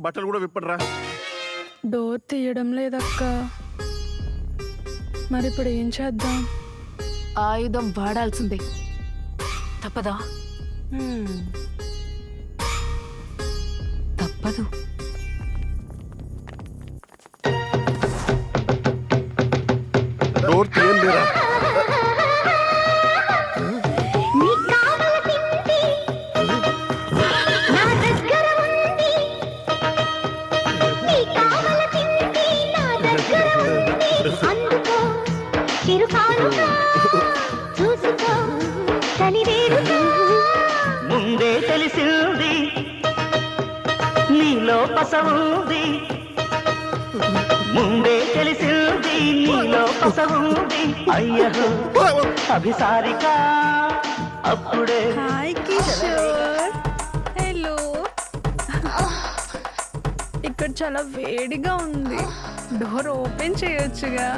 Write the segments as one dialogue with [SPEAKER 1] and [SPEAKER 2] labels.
[SPEAKER 1] బట్టలు కూడా విప్పడరా.
[SPEAKER 2] డోర్ తీయడం లేదక్క. మరి ఇప్పుడు ఏం చేద్దాం?
[SPEAKER 3] ఆయుధం వాడాల్సిందే, తప్పదా? తప్పదు.
[SPEAKER 1] డోర్ తీయండిరా.
[SPEAKER 4] ముందే తెలిసింది నీలో పసవుంది, ముందే తెలిసింది నీలో పసవుంది. అయ్యో అభిసారిక అప్పుడే.
[SPEAKER 2] హాయ్ కిషోర్. హలో. ఇక్కడ చాలా వేడిగా ఉంది, డోర్ ఓపెన్ చేయొచ్చుగా?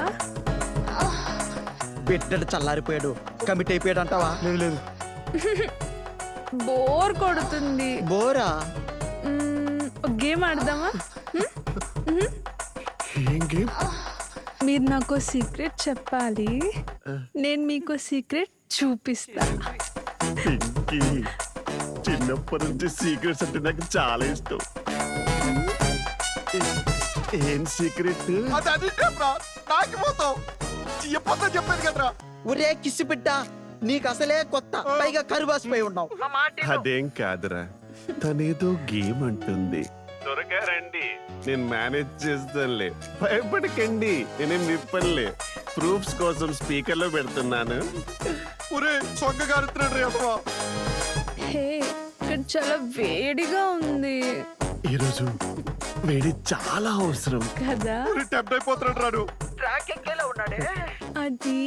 [SPEAKER 5] బిడ్డడు చల్లారిపోయాడు, కమిట్ అయిపోయాడు అంటావా?
[SPEAKER 1] లేదు లేదు,
[SPEAKER 2] బోర్ కొడుతుంది.
[SPEAKER 5] బోరా?
[SPEAKER 2] ఒక గేమ్ ఆడదామా?
[SPEAKER 1] ఏం గేమ్?
[SPEAKER 2] మీరు నాకు సీక్రెట్ చెప్పాలి, నేను మీకు సీక్రెట్ చూపిస్తా.
[SPEAKER 1] పింకీ, చిన్నప్పటి నుంచి సీక్రెట్స్ అంటే నాకు చాలా ఇష్టం. ఏం సీక్రెట్?
[SPEAKER 5] చెప్పాను కదరా. ఒరే కిసి బిడ్డ, నీకు అసలే కొత్త, పైగా కరువాసిపోయి ఉన్నావు.
[SPEAKER 1] అదేం కాదురా, తనేదో గేమ్ అంటుంది. త్వరగా రండి, నేను మేనేజ్ చేస్తానులే, భయపడకండి. నేనేం విప్పనులే, ప్రూఫ్స్ కోసం స్పీకర్ లో పెడుతున్నాను.
[SPEAKER 2] హే, ఇక్కడ చాలా వేడిగా ఉంది
[SPEAKER 1] ఈరోజు వేడి చాలా అవసరం
[SPEAKER 2] కదా. అది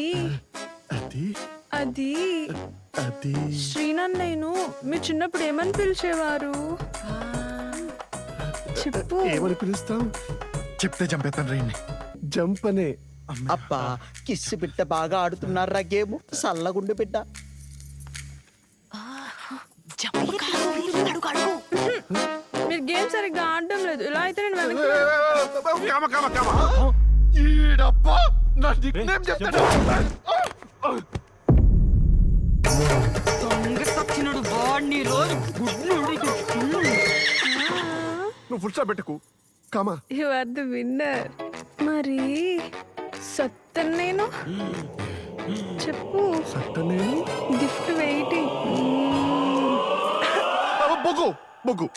[SPEAKER 1] అది
[SPEAKER 2] అది
[SPEAKER 1] అది
[SPEAKER 2] శ్రీనాథ్, నేను మీ చిన్నప్పుడు ఏమని పిలిచేవారు చెప్పు.
[SPEAKER 1] ఏమని పిలుస్తాం?
[SPEAKER 6] చెప్తే చంపేస్తాను రండి.
[SPEAKER 1] జంప్ అనే.
[SPEAKER 5] అబ్బా, కిసి బిడ్డ బాగా ఆడుతున్నారా గేమ్. సల్లగుండు బిడ్డ.
[SPEAKER 2] మీరు గేమ్ సరిగ్గా ఆడడం లేదు, ఇలా అయితే నేను వెనక్కి
[SPEAKER 1] నువ్వు ఫుల్ స్టాప్ పెట్టుకు. Comma,
[SPEAKER 2] you are the winner. మరి సత్తన్ నేను చెప్పు.
[SPEAKER 1] సత్తనే
[SPEAKER 2] గిఫ్ట్ వెయిటింగ్.
[SPEAKER 1] బొగ్గు బొగ్గు.